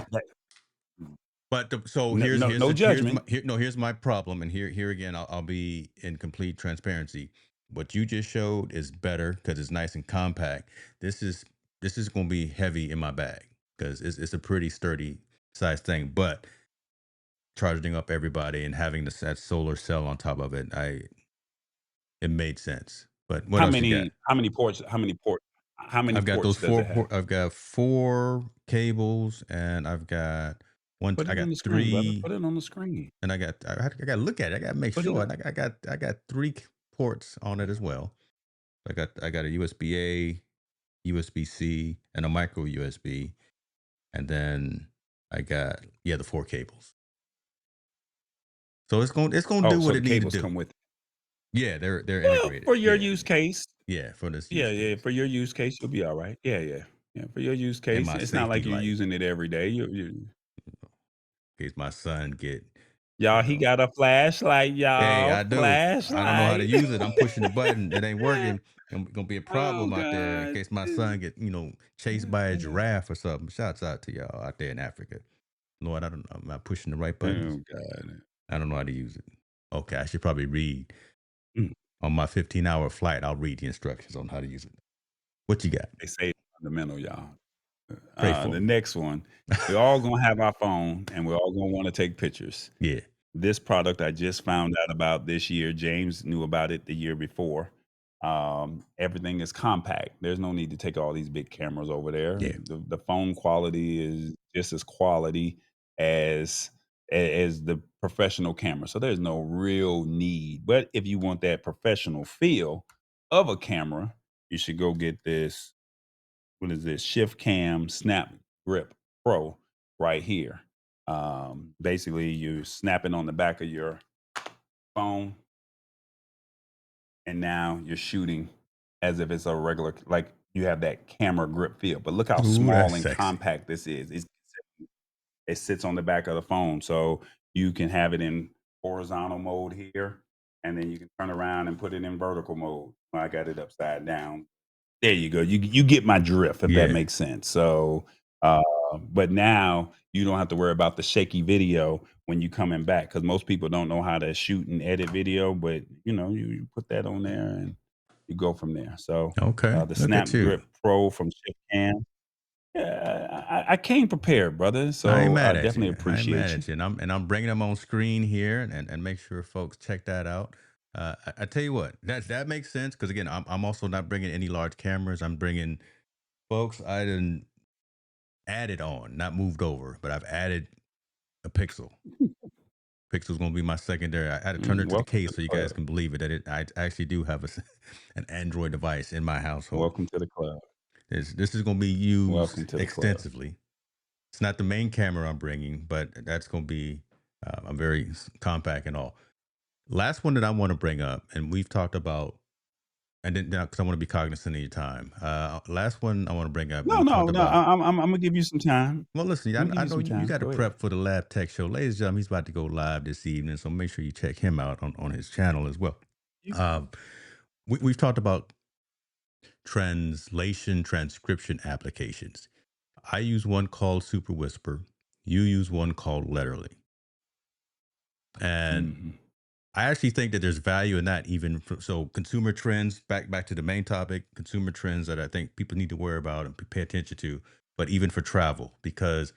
But so no, no, no here's my judgment. here's my problem, and here again I'll be in complete transparency. What you just showed is better because it's nice and compact. This is going to be heavy in my bag because it's a pretty sturdy size thing. But charging up everybody and having that solar cell on top of it, it made sense. But what How else you got? many how many ports how many ports does it have? I've got 4 cables, and Put I it on got the screen, brother. three. It on the screen. And I got to look at it. I got to make Put it sure. up. And I got ports on it as well. I got a USB A, USB C, and a micro USB, and then I got the 4 cables. So it's going to Oh, do so what the it need to cables do. come with it. Yeah, they're Well, integrated. for your use case. Yeah, for this Yeah, use yeah, case. for your use case, you'll be alright. Yeah, yeah. Yeah, for your use And case, my it's not safety like you're light, using it every day. You in case my son get, you Y'all, he know, got a flashlight, hey, y'all. I do. I don't know how to Flashlight. use it. I'm pushing the button. It ain't working. Gonna be a Oh problem out there in god. case my son get, chased by a giraffe or something. Shouts out to y'all out there in Africa. Lord, I'm not pushing the right buttons. Oh god. I don't know how to use it. Okay, I should probably read Mm, on my 15-hour flight. I'll read the instructions on how to use it. What you got? they say it's fundamental, y'all. Pray The for me. next one, we all gonna have our phone and we're all gonna wanna take pictures. Yeah. This product I just found out about this year. James knew about it the year before. Everything is compact. There's no need to take all these big cameras over there. Yeah. The phone quality is just as quality as as the professional camera. So there's no real need. But if you want that professional feel of a camera, you should go get this. What is this? ShiftCam Snap Grip Pro right here. Basically, you snap it on the back of your phone, and now you're shooting as if it's a regular, like you have that camera grip feel. But look how Ooh, that's small and sexy. compact this is. It sits on the back of the phone, so you can have it in horizontal mode here, and then you can turn around and put it in vertical mode. I got it upside down. There you go. You get my drift, if that Yeah. makes sense. So, uh, but now you don't have to worry about the shaky video when you coming back, because most people don't know how to shoot and edit video. But you put that on there and you go from there. So, Okay. the Look at Snap you. Grip Pro from ShiftCam. Yeah, I came prepared, brother. I ain't So I mad at definitely you. I ain't mad appreciate you. at you. And I'm bringing them on screen here, and make sure folks check that out. I tell you what, that makes sense because again, I'm also not bringing any large cameras. I'm bringing folks. I didn't added on, not moved over, but I've added a Pixel. Pixel's gonna be my secondary. I had to turn it to the Welcome to case the so you club. guys can believe it that I actually do have an Android device in my household. Welcome to the club. This is gonna be used Welcome to the club. extensively. It's not the main camera I'm bringing, but that's gonna be I'm very compact and all. Last one that I want to bring up, and we've talked about, and then because I want to be cognizant of your time. Last one I want to bring up, No, we no, talked no. about. I'm gonna give you some time. Well, listen, I'm gonna give I you know some you time. got to Go ahead. prep for the Lab Tech Show. Ladies and gentlemen, he's about to go live this evening, so make sure you check him out on his channel as well. You Um, we've talked about translation transcription applications. I use one called Super Whisper. You use one called Letterly. And Mhm. I actually think that there's value in that, even so consumer trends, back to the main topic, consumer trends that I think people need to worry about and pay attention to, but even for travel, because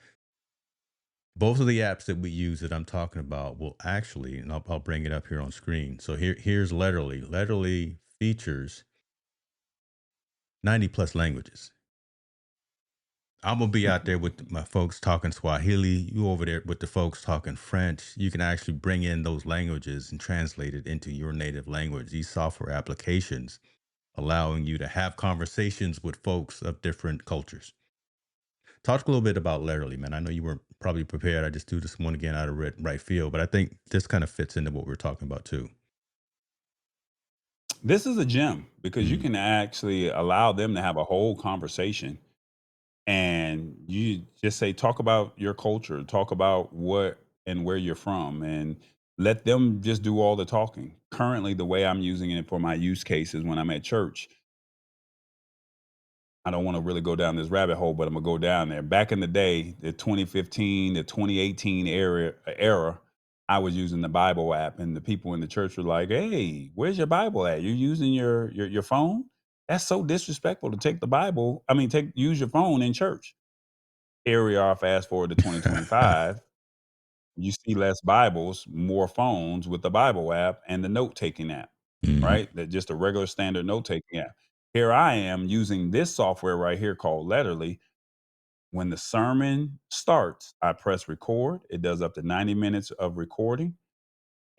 both of the apps that we use that I'm talking about will actually, and I'll bring it up here on screen. So here's Letterly. Letterly features 90 plus languages. I'm gonna be out there with my folks talking Swahili. You over there with the folks talking French. You can actually bring in those languages and translate it into your native language. These software applications allowing you to have conversations with folks of different cultures. Talk a little bit about Letterly, man. I know you weren't probably prepared. I just do this one again out of right field, but I think this kind of fits into what we're talking about too. This is a gem because you Mm. can actually allow them to have a whole conversation, and you just say, talk about your culture, talk about what and where you're from, and let them just do all the talking. Currently, the way I'm using it for my use cases when I'm at church, I don't want to really go down this rabbit hole, but I'm gonna go down there. Back in the day, the 2015 the 2018 era, I was using the Bible app, and the people in the church were like, "Hey, where's your Bible at? You're using your phone? That's so disrespectful to take the Bible. I mean, take use your phone in church." Here we are. Fast forward to 2025. You see less Bibles, more phones with the Bible app and the note taking app, Mhm. right? That just a regular standard note taking app. Here I am using this software right here called Letterly. When the sermon starts, I press record. It does up to 90 minutes of recording.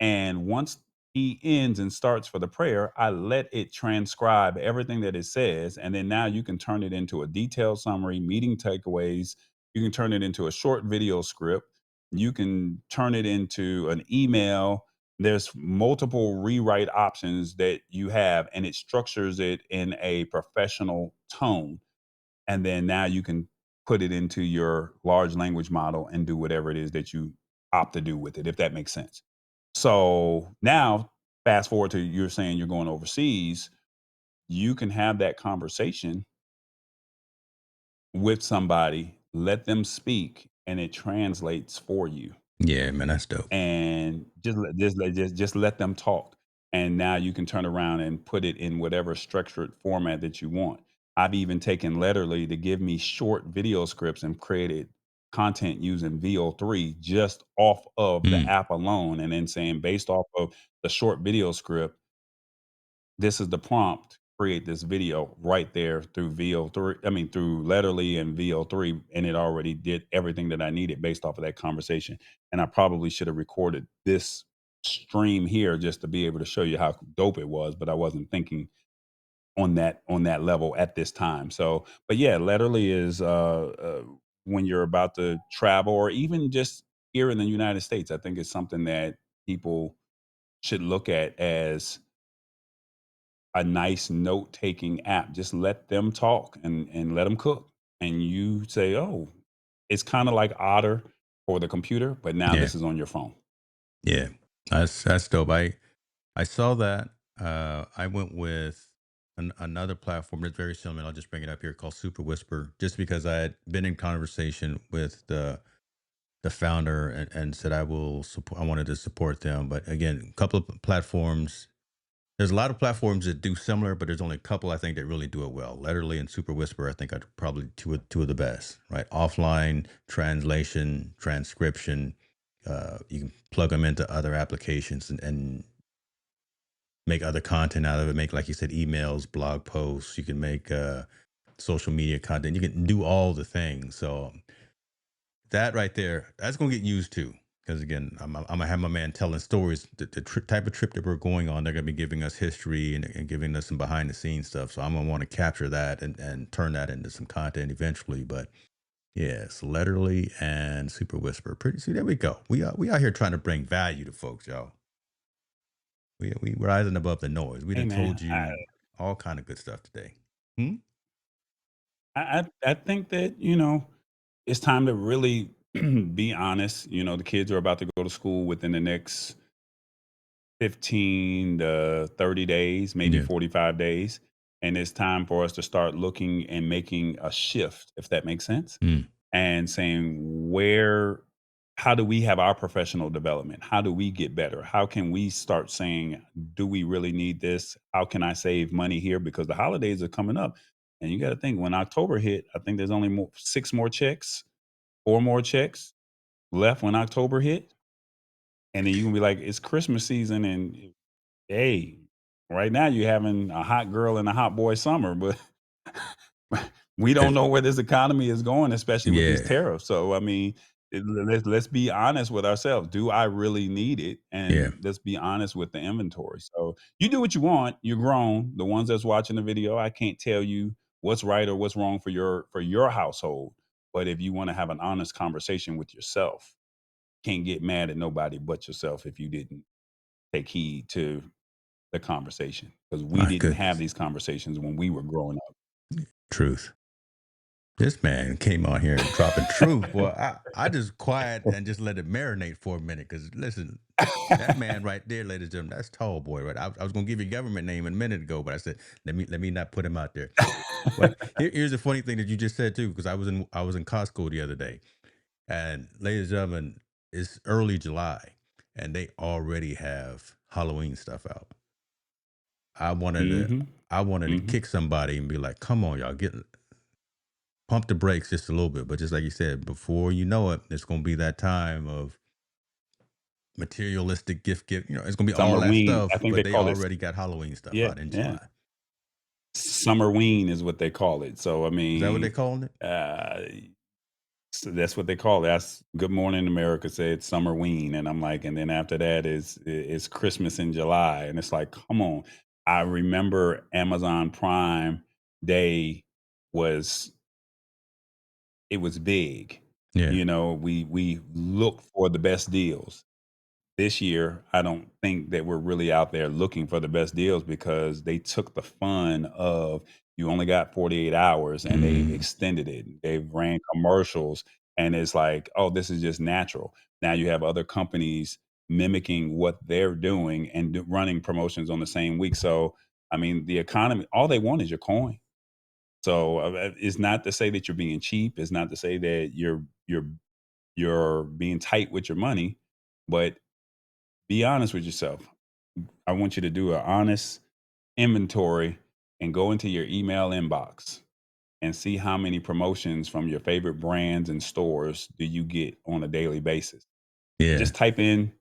And once he ends and starts for the prayer, I let it transcribe everything that it says. And then now you can turn it into a detailed summary, meeting takeaways. You can turn it into a short video script. You can turn it into an email. There's multiple rewrite options that you have, and it structures it in a professional tone. And then now you can put it into your large language model and do whatever it is that you opt to do with it, if that makes sense. So now, fast forward to you're saying you're going overseas, you can have that conversation with somebody, let them speak, and it translates for you. Yeah, man, that's dope. And just let them talk. And now you can turn around and put it in whatever structured format that you want. I've even taken Letterly to give me short video scripts and created content using VO3 just off of the Mm, app alone, and then saying based off of the short video script, this is the prompt, create this video right there through VO3. I mean, through Letterly and VO3, and it already did everything that I needed based off of that conversation. And I probably should have recorded this stream here just to be able to show you how dope it was, but I wasn't thinking on that level at this time. So, but yeah, Letterly is when you're about to travel or even just here in the United States, I think it's something that people should look at as a nice note-taking app. Just let them talk and let them cook, and you say, "Oh, it's kinda like Otter for the computer, but now yeah, this is on your phone." yeah. That's dope. I saw that. I went with another platform that's very similar. I'll just bring it up here called Super Whisper, just because I had been in conversation with the founder and said I will support. I wanted to support them, but again, a couple of platforms. There's a lot of platforms that do similar, but there's only a couple I think that really do it well. Letterly and Super Whisper, I think are probably two of the best. Right, offline translation, transcription. You can plug them into other applications and make other content out of it. Make, like you said, emails, blog posts. You can make social media content. You can do all the things. So that right there, that's gonna get used too. Because again, I'm gonna have my man telling stories. The type of trip that we're going on, they're gonna be giving us history and giving us some behind the scenes stuff. So I'm gonna want to capture that and turn that into some content eventually. But yes, Letterly and Super Whisper. Pretty see, there we go. We out here trying to bring value to folks, y'all. We rising above the noise. We Hey, done man, told you all kind of good stuff today. Hmm? I think that, it's time to really be honest. The kids are about to go to school within the next 15 to 30 days, maybe Yeah. 45 days. And it's time for us to start looking and making a shift, if that makes sense. Mm, And saying, how do we have our professional development? How do we get better? How can we start saying, do we really need this? How can I save money here? Because the holidays are coming up. And you got to think when October hit, I think there's only six more checks, four more checks left when October hit. And then you can be like, it's Christmas season. And hey, right now you're having a hot girl and a hot boy summer, but we don't and- know where this economy is going, especially with these yeah. tariffs. So, I mean, let's be honest with ourselves. Do I really need it? Yeah. And let's be honest with the inventory. So, you do what you want. You're grown. The ones that's watching the video, I can't tell you what's right or what's wrong for your household. But if you want to have an honest conversation with yourself, can't get mad at nobody but yourself if you didn't take heed to the conversation because we My didn't have goodness. these conversations when we were growing up. Truth. This man came on here dropping truth. Well, I just quiet and just let it marinate for a minute. Cause listen, that man right there, ladies and gentlemen, that's tall boy, right? I was gonna give you a government name a minute ago, but I said, let me not put him out there. But here's the funny thing that you just said too, because I was in Costco the other day, and ladies and gentlemen, it's early July, and they already have Halloween stuff out. I wanted to hmm I wanted to hmm kick somebody and be like, come on, y'all, get pump the brakes just a little bit. But just like you said, before you know it, it's gonna be that time of materialistic gift. It's gonna be all that Summerween. I stuff, think but they they call it. already got Halloween stuff Yeah, out in yeah. July. Summerween is what they call it. So I Is that what they mean, calling it? uh, so that's what they call it. That's Good Morning America said Summerween, and I'm like, and then after that is Christmas in July, and it's like, come on. I remember Amazon Prime Day was it was big. Yeah. We look for the best deals. This year, I don't think that we're really out there looking for the best deals because they took the fun of you only got 48 hours and they've Mm, extended it. They've ran commercials and it's like, oh, this is just natural. Now you have other companies mimicking what they're doing and running promotions on the same week. So, I mean, the economy, all they want is your coin. So it's not to say that you're being cheap. It's not to say that you're being tight with your money, but be honest with yourself. I want you to do an honest inventory and go into your email inbox. and see how many promotions from your favorite brands and stores do you get on a daily basis. Yeah. Just type in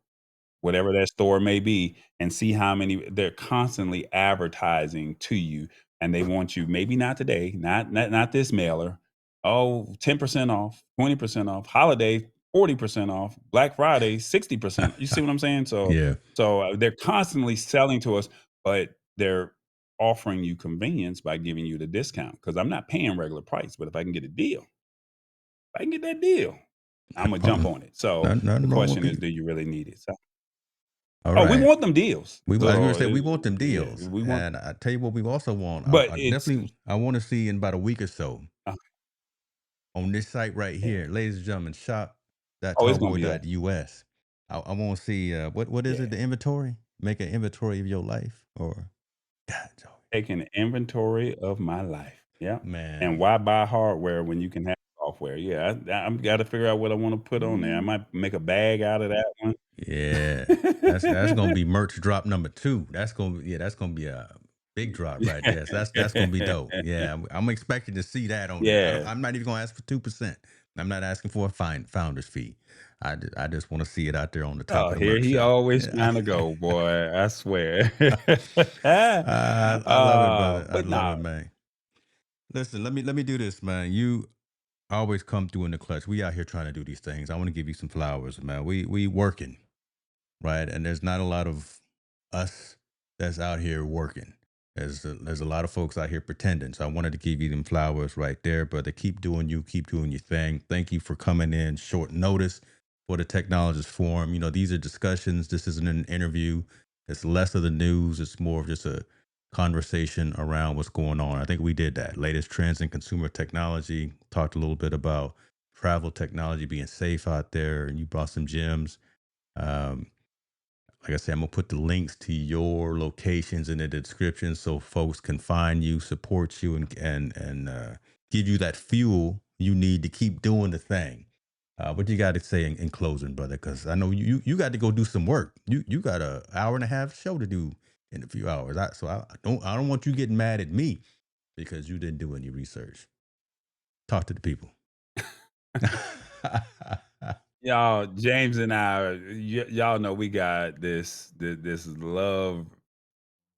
whatever that store may be, and see how many they're constantly advertising to you, and they want you maybe not today, not this mailer. Oh, 10% off, 20% off, holiday 40% off, Black Friday 60%. You see what I'm saying? So Yeah. they're constantly selling to us, but they're offering you convenience by giving you the discount because I'm not paying regular price, but if I can get a deal, if I can get that deal, I'm gonna jump Um, on it. So the nothing wrong with question is, people. do you really need it? So All oh, we right. want them deals. I was gonna So, say we want them yeah, deals, we want and I tell you what, we also want. but I it's definitely I want to see in about a week or so uh, on this site right yeah. here, ladies and gentlemen, shop Oh, it's gonna be there. US. I want to see what is it? Yeah. The inventory? Make an inventory of your life, or God, Joey, Taking an inventory of my life. Yeah. And man. why buy hardware when you can have software? Yeah, I'm gotta figure out what I wanna put on there. I Ooh. might make a bag out of that one. Yeah, that's gonna be merch drop number two. That's gonna be a big drop right there. So that's gonna be dope. Yeah, I'm expecting to see that on there. Yeah. I'm not even gonna ask for 2%. I'm not asking for a founder's fee. I just want to see it out there on the top Oh, of the here merch he shop. always Yeah. trying to go, boy. I swear. I love it, brother. I But love nah, it, man. Listen, let me do this, man. You always come through in the clutch. We out here trying to do these things. I want to give you some flowers, man. We working. Right? And there's not a lot of us that's out here working. There's a lot of folks out here pretending. So I wanted to give you them flowers right there, brother. Keep doing you, keep doing your thing. Thank you for coming in short notice for the Technologist Forum. You know, these are discussions. This isn't an interview. It's less of the news. It's more of just a conversation around what's going on. I think we did that. Latest trends in consumer technology. Talked a little bit about travel technology being safe out there, and you brought some gems. Um, like I said, I'm gonna put the links to your locations in the description so folks can find you, support you, and give you that fuel you need to keep doing the thing. What you got to say in closing, brother? Because I know you got to go do some work. You got a hour and a half show to do in a few hours. I don't want you getting mad at me because you didn't do any research. Talk to the people. y'all, James and I, y'all know we got this love,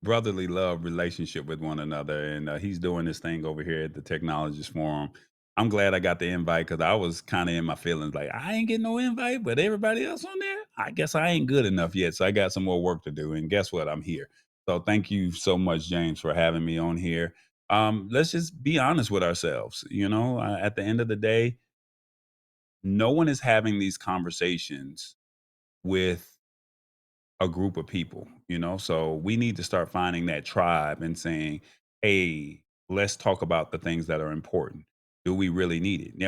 brotherly love relationship with one another, and he's doing this thing over here at the Technologist Forum. I'm glad I got the invite because I was kind of in my feelings, like I ain't getting no invite, but everybody else on there, I guess I ain't good enough yet. So I got some more work to do, and guess what? I'm here. So thank you so much, James, for having me on here. Let's just be honest with ourselves. At the end of the day, no one is having these conversations with a group of people, so we need to start finding that tribe and saying, hey, let's talk about the things that are important. Do we really need it?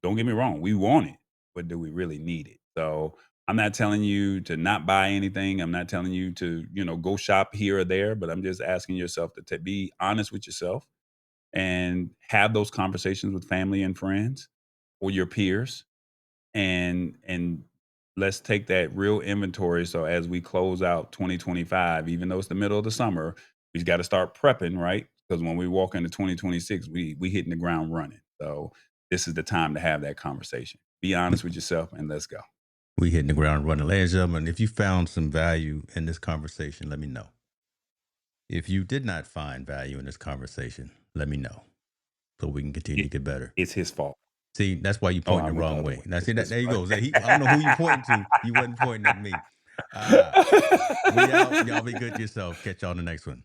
Don't get me wrong, we want it, but do we really need it? So I'm not telling you to not buy anything. I'm not telling you to go shop here or there, but I'm just asking yourself to be honest with yourself and have those conversations with family and friends or your peers, and let's take that real inventory. So as we close out 2025, even though it's the middle of the summer, we've got to start prepping, right? Because when we walk into 2026, we hitting the ground running. So this is the time to have that conversation. Be honest with yourself and let's go. We hitting the ground running. Ladies and gentlemen, if you found some value in this conversation, let me know. If you did not find value in this conversation, let me know so we can continue to It, get better. it's his fault. See, that's why you Oh, pointing I the went the wrong other way. way. Now, It's see that his there you fault. go. I don't know who you pointing to. You wasn't pointing at me. Uh, we out. Y'all be good to yourself. Catch y'all on the next one.